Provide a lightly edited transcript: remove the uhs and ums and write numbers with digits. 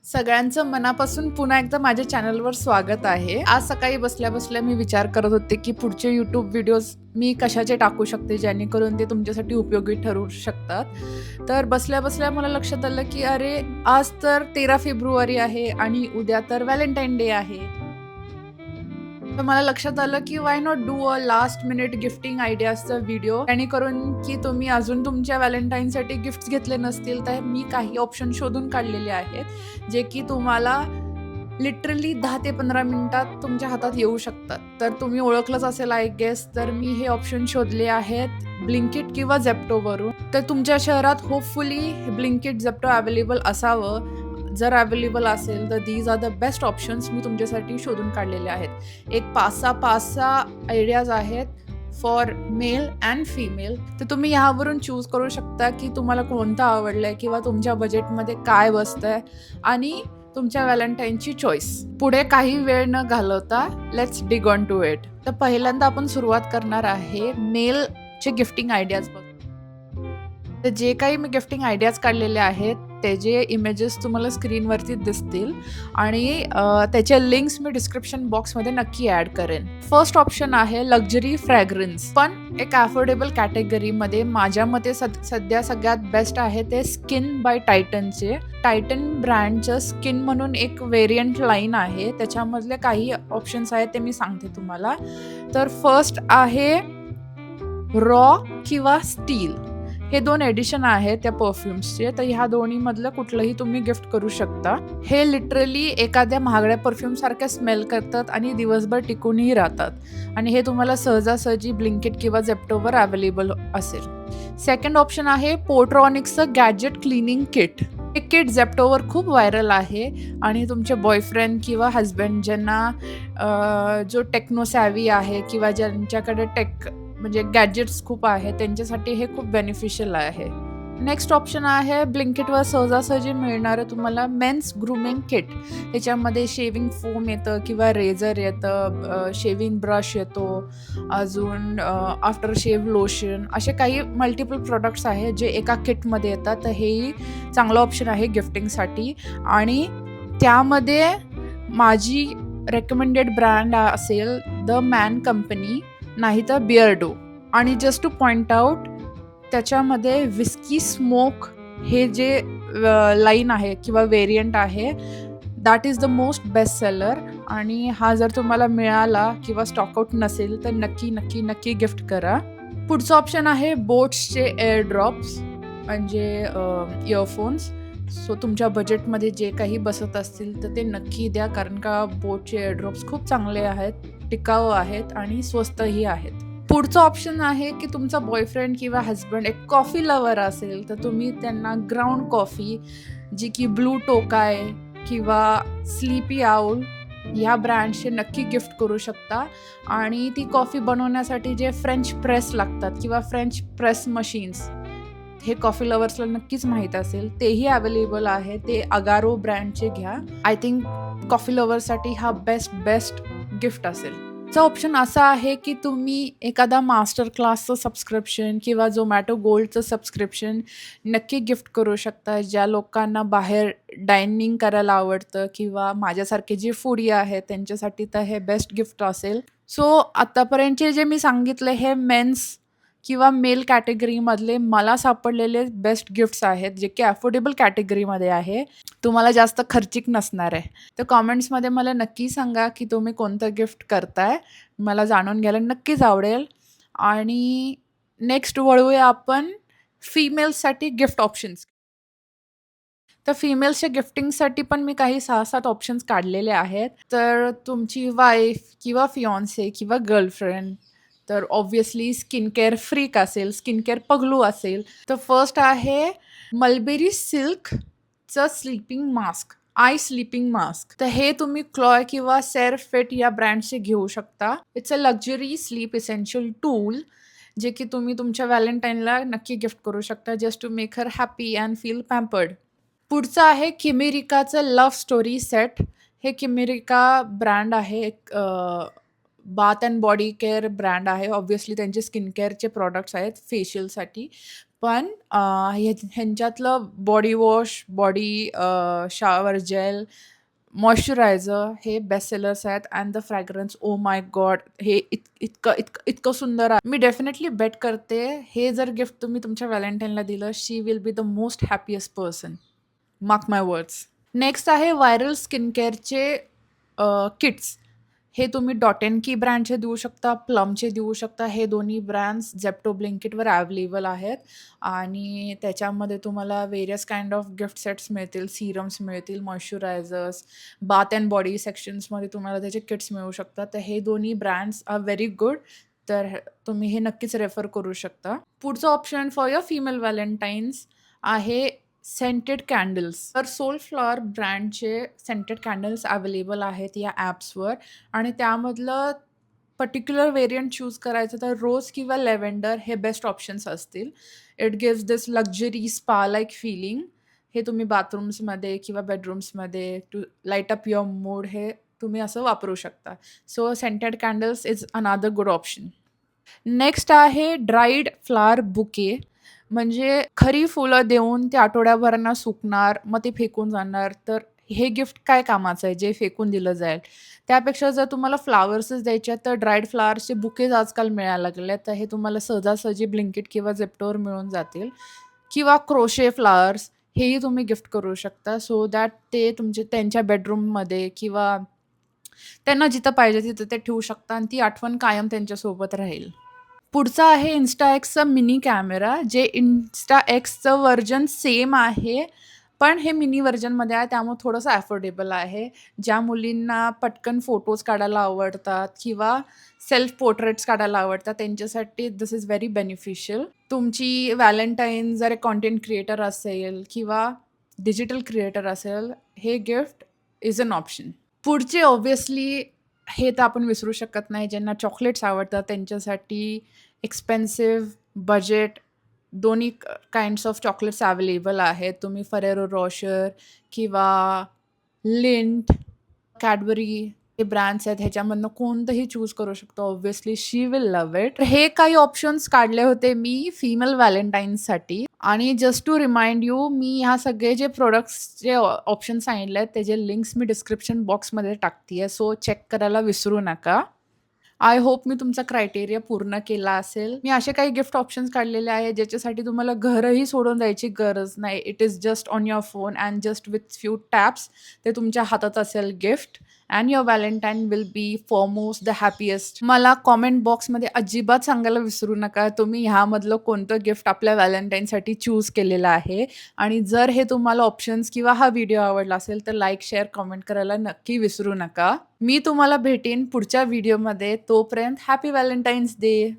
सगळ्यांचं मनापासून पुन्हा एकदा माझ्या चॅनलवर स्वागत आहे. आज सकाळी बसल्या-बसल्या मी विचार करत होते, की पुढचे YouTube व्हिडिओज मी कशाचे टाकू शकते, जेणेकरून ते तुमच्यासाठी उपयोगी ठरू शकतात. तर बसल्या-बसल्या मला लक्षात आलं, की अरे, आज तर 13 फेब्रुवारी आहे आणि उद्या तर व्हॅलेंटाईन डे आहे. तर मला लक्षात आलं, की why not do a last minute gifting आयडियाजचा व्हिडिओ, जेणेकरून की तुम्ही अजून तुमच्या व्हॅलेंटाईनसाठी गिफ्ट्स घेतले नसतील, तर मी काही ऑप्शन शोधून काढलेले आहेत, जे की तुम्हाला लिटरली 10 ते 15 मिनिटात तुमच्या हातात येऊ शकतात. तर तुम्ही ओळखलंच असेल आय गेस, तर मी हे ऑप्शन शोधले आहेत Blinkit किंवा Zeptoवरून. तर तुमच्या शहरात होपफुली Blinkit, Zepto अवेलेबल असावं. जर अवेलेबल असेल तर these are the best options मी तुमच्यासाठी शोधून काढलेले आहेत. एक 5-6 आयडियाज आहेत फॉर मेल अँड फिमेल. तर तुम्ही ह्यावरून चूज करू शकता, की तुम्हाला कोणतं आवडलंय किंवा तुमच्या बजेटमध्ये काय बसतंय आणि तुमच्या व्हॅलेंटाईनची चॉईस. पुढे काही वेळ न घालवता let's dig on to it. तर पहिल्यांदा आपण सुरुवात करणार आहे मेलचे गिफ्टिंग आयडियाज बघून. तर जे काही मी गिफ्टिंग आयडियाज काढलेले आहेत, त्याचे इमेजेस तुम्हाला स्क्रीनवरती दिसतील आणि त्याच्या लिंक्स मी डिस्क्रिप्शन बॉक्समध्ये नक्की ॲड करेन. फर्स्ट ऑप्शन आहे लक्झरी फ्रॅग्रन्स, पण एक अफोर्डेबल कॅटेगरीमध्ये माझ्या मते सध्या सगळ्यात बेस्ट आहे ते स्किन बाय टायटनचे. टायटन ब्रँडचं स्किन म्हणून एक व्हेरियंट लाईन आहे. त्याच्यामधले काही ऑप्शन्स आहेत ते मी सांगते तुम्हाला. तर फर्स्ट आहे रॉ किंवा स्टील. हे 2 एडिशन आहेत त्या परफ्यूम्सचे. तर ह्या दोन्हीमधलं कुठलंही तुम्ही गिफ्ट करू शकता. हे लिटरली एखाद्या महागड्या परफ्यूमसारख्या स्मेल करतात आणि दिवसभर टिकूनही राहतात आणि हे तुम्हाला सहजासहजी Blinkit किंवा Zeptoवर अवेलेबल असेल. सेकंड ऑप्शन आहे पोर्ट्रॉनिक्सचं गॅजेट क्लीनिंग किट. हे किट Zeptoवर खूप व्हायरल आहे आणि तुमचे बॉयफ्रेंड किंवा हसबँड ज्यांना जो टेक्नो सॅव्ही आहे किंवा ज्यांच्याकडे म्हणजे गॅजेट्स खूप आहेत, त्यांच्यासाठी हे खूप बेनिफिशियल आहे. नेक्स्ट ऑप्शन आहे Blinkitवर सहजासहजी मिळणारं तुम्हाला मेन्स ग्रूमिंग किट. ह्याच्यामध्ये शेविंग फोम येतं किंवा रेझर येतं, शेविंग ब्रश येतो, अजून आफ्टर शेव्ह लोशन, असे काही मल्टिपल प्रॉडक्ट्स आहेत जे एका किटमध्ये येतात. तर हेही चांगलं ऑप्शन आहे गिफ्टिंगसाठी आणि त्यामध्ये माझी रेकमेंडेड ब्रँड असेल द मॅन कंपनी, नाहीतर बिअर्डो. आणि जस्ट टू पॉइंट आउट, त्याच्यामध्ये विस्की स्मोक हे जे लाईन आहे किंवा व्हेरियंट आहे, that is the most best seller आणि हा जर तुम्हाला मिळाला किंवा स्टॉकआउट नसेल तर नक्की गिफ्ट करा. पुढचं ऑप्शन आहे बोट्सचे एअरड्रॉप्स, म्हणजे इयरफोन्स. सो तुमच्या बजेटमध्ये जे काही बसत असतील तर ते नक्की द्या, कारण का बोटचे एअरड्रॉप्स खूप चांगले आहेत, टिकाऊ आहेत आणि स्वस्तही आहेत. पुढचं ऑप्शन आहे की तुमचा बॉयफ्रेंड किंवा हसबंड एक कॉफी लवर असेल तर तुम्ही त्यांना ग्राउंड कॉफी, जी की ब्लू टोकाय किंवा स्लीपी आउल ह्या ब्रँडचे नक्की गिफ्ट करू शकता. आणि ती कॉफी बनवण्यासाठी जे फ्रेंच प्रेस लागतात किंवा फ्रेंच प्रेस मशीन्स, हे कॉफी लवर्सला नक्कीच माहीत असेल, तेही अवेलेबल आहे. ते अगारो ब्रँडचे घ्या. आय थिंक कॉफी लवर्ससाठी हा बेस्ट गिफ्ट असेल. चा ऑप्शन असा आहे की तुम्ही एखादा मास्टर क्लासचं सबस्क्रिप्शन किंवा Zomato गोल्डचं सबस्क्रिप्शन नक्की गिफ्ट करू शकता. ज्या लोकांना बाहेर डायनिंग करायला आवडतं किंवा माझ्यासारखे जे फूडी आहेत त्यांच्यासाठी तर हे बेस्ट गिफ्ट असेल. सो आत्तापर्यंतचे जे मी सांगितले हे मेन्स किंवा मेल कॅटेगरीमधले मला सापडलेले बेस्ट गिफ्ट्स आहेत, जे की अफोर्डेबल कॅटेगरीमध्ये आहे. तुम्हाला जास्त खर्चिक नसणार आहे. तर कमेंट्समध्ये मला नक्की सांगा की तुम्ही कोणतं गिफ्ट करताय. मला जाणून घ्यायला नक्कीच आवडेल. आणि नेक्स्ट वळूया आपण फिमेल्ससाठी गिफ्ट ऑप्शन्स. तर फिमेल्सच्या गिफ्टिंगसाठी पण मी काही 6-7 ऑप्शन्स काढलेले आहेत. तर तुमची वाईफ किंवा फियांसे किंवा गर्लफ्रेंड तर ऑब्व्हियसली स्किन केअर फ्रीक असेल, स्किन केअर पगलू असेल, तर फर्स्ट आहे मलबेरी सिल्कचं sleeping mask, eye sleeping mask. तर हे तुम्ही क्लॉय किंवा सेरफेट या ब्रँडचे घेऊ शकता. It's a luxury sleep essential tool, जे की तुम्ही तुमच्या व्हॅलेंटाईनला नक्की गिफ्ट करू शकता, just to make her happy and feel pampered. पुढचं आहे किमेरिकाचं लव्ह स्टोरी सेट. हे किमेरिका ब्रँड आहे, एक bath and body care brand आहे. ऑब्व्हियसली त्यांचे स्किन केअरचे प्रॉडक्ट्स आहेत फेशियलसाठी. पण ह्यांच्यातलं body wash, body shower gel, moisturizer हे बेस्ट सेलर्स आहेत and the fragrance oh my God! हे इतकं इतकं इतकं सुंदर आहे. मी डेफिनेटली बेट करते, हे जर गिफ्ट तुम्ही तुमच्या व्हॅलेंटाईनला दिलं, she will be the most happiest person. Mark my words. Next आहे व्हायरल स्किन केअरचे किट्स. हे तुम्ही डॉट एंड की ब्रँडचे देऊ शकता, प्लमचे देऊ शकता. हे दोन्ही ब्रँड्स Zepto, Blinkitवर अवेलेबल आहेत आणि त्याच्यामध्ये तुम्हाला various kind of gift sets मिळतील, सीरम्स मिळतील, मॉइश्चरायझर्स, बाथ अँड बॉडी सेक्शन्समध्ये तुम्हाला त्याचे किट्स मिळू शकतात. तर हे दोन्ही ब्रँड्स आर व्हेरी गुड. तर तुम्ही हे नक्कीच रेफर करू शकता. पुढचं option for your female Valentine's आहे सेंटेड कॅन्डल्स. तर सोलफ्लॉवर ब्रँडचे सेंटेड कॅन्डल्स अवेलेबल आहेत या ॲप्सवर आणि त्यामधलं पर्टिक्युलर व्हेरियंट चूज करायचं तर रोज किंवा लॅव्हेंडर हे बेस्ट ऑप्शन्स असतील. It gives this luxury spa like feeling. हे तुम्ही बाथरूम्समध्ये किंवा बेडरूम्समध्ये to light up your mood हे तुम्ही असं वापरू शकता. So scented candles is another good option. Next आहे ड्राईड फ्लॉवर बुके. म्हणजे खरी फुलं देऊन ते आठवड्याभरानं सुकणार, मग ते फेकून जाणार. तर हे गिफ्ट काय कामाचं आहे, जे फेकून दिलं जाईल. त्यापेक्षा जर तुम्हाला फ्लॉवर्सच द्यायचे आहेत, तर ड्राईड फ्लॉवर्सचे बुकेज आजकाल मिळायला लागले आहेत. तर हे तुम्हाला सहजासहजी Blinkit किंवा Zeptoवर मिळून जातील किंवा क्रोशे फ्लॉवर्स हेही तुम्ही गिफ्ट करू शकता. सो दॅट ते त्यांच्या बेडरूममध्ये किंवा त्यांना जिथं पाहिजे तिथं ते ठेवू शकता आणि ती आठवण कायम त्यांच्यासोबत राहील. पुढचा आहे InstaXचा मिनी कॅमेरा, जे InstaXचं व्हर्जन सेम आहे, पण हे मिनी व्हर्जनमध्ये आहे त्यामुळे थोडंसं अफोर्डेबल आहे. ज्या मुलींना पटकन फोटोज काढायला आवडतात किंवा सेल्फ पोर्ट्रेट्स काढायला आवडतात त्यांच्यासाठी दिस इज व्हेरी बेनिफिशियल. तुमची व्हॅलेंटाईन जर एक कंटेंट क्रिएटर असेल किंवा डिजिटल क्रिएटर असेल, हे गिफ्ट इज अन ऑप्शन. पुढचे ऑब्व्हियसली हे तर आपण विसरू शकत नाही. ज्यांना चॉकलेट्स आवडतात त्यांच्यासाठी एक्सपेन्सिव्ह, बजेट दोन्ही काइंड्स ऑफ चॉकलेट्स अवेलेबल आहेत. तुम्ही Ferrero Rocher किंवा Lindt, Cadbury हे ब्रँड्स आहेत. ह्याच्यामधनं कोणतंही चूज करू शकतो. Obviously she will love it. हे काही ऑप्शन्स काढले होते मी फिमेल व्हॅलेंटाईन्ससाठी आणि जस्ट टू रिमाइंड यू, मी ह्या सगळे जे प्रॉडक्ट्सचे ऑप्शन सांगितले आहेत त्याचे लिंक्स मी डिस्क्रिप्शन बॉक्समध्ये टाकते सो चेक करायला विसरू नका. आय होप मी तुमचा क्रायटेरिया पूर्ण केला असेल. मी असे काही गिफ्ट ऑप्शन्स काढलेले आहेत ज्याच्यासाठी तुम्हाला घरही सोडून जायची गरज नाही. It is just on your phone and just with few taps ते तुमच्या हातात असेल gift and your Valentine will be foremost the happiest. मला कॉमेंट बॉक्समध्ये अजिबात सांगायला विसरू नका तुम्ही ह्यामधलं कोणतं गिफ्ट आपल्या व्हॅलेंटाईनसाठी चूज केलेलं आहे आणि जर हे तुम्हाला ऑप्शन्स किंवा हा व्हिडिओ आवडला असेल तर लाईक, शेअर, कॉमेंट करायला नक्की विसरू नका. मी तुम्हाला भेटेन पुढच्या व्हिडिओमध्ये. तोपर्यंत हॅपी व्हॅलेंटाईन्स डे.